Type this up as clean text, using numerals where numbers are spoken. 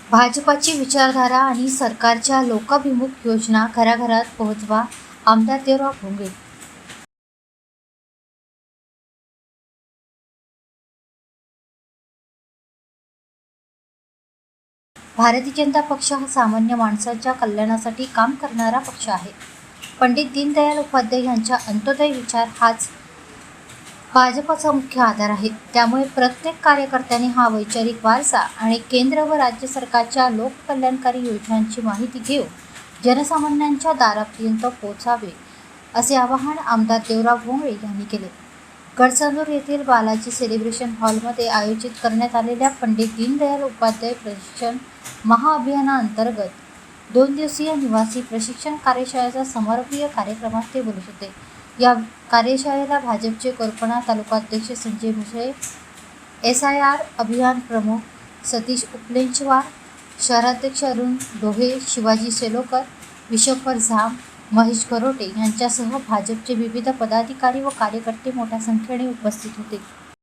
भाजपाची विचारधारा आणि सरकारच्या लोकाभिमुख योजना घराघरात पोहोचवा, आमदार देवराव भोंगळे. भारतीय जनता पक्ष हा सामान्य माणसाच्या कल्याणासाठी काम करणारा पक्ष आहे. पंडित दीनदयाळ उपाध्याय यांचा अंत्योदय विचार हाच भाजपचा मुख्य आधार आहे. त्यामुळे प्रत्येक कार्यकर्त्याने हा वैचारिक वारसा आणि केंद्र व राज्य सरकारच्या लोककल्याणकारी योजनांची माहिती घेऊन जनसामान्यांच्या दारापर्यंत पोहोचावे, असे आवाहन आमदार देवराव भोंगळे यांनी केले. गडचंद्र येथील बालाजी सेलिब्रेशन हॉलमध्ये आयोजित करण्यात आलेल्या पंडित दीनदयाळ उपाध्याय प्रशिक्षण महाअभियानाअंतर्गत 2 दिवसीय निवासी प्रशिक्षण कार्यशाळेच्या समारोपीय कार्यक्रमात ते बोलत होते. या कार्यशाळेला भाजपचे कोरपणा तालुकाध्यक्ष संजय भुसळे, SIR अभियान प्रमुख सतीश उपलेंचवार, शहराध्यक्ष अरुण डोहे, शिवाजी सेलोकर, विश्वंभर झाम, महेश गरोटे यांच्यासह भाजपचे विविध पदाधिकारी व कार्यकर्ते मोठ्या संख्येने उपस्थित होते.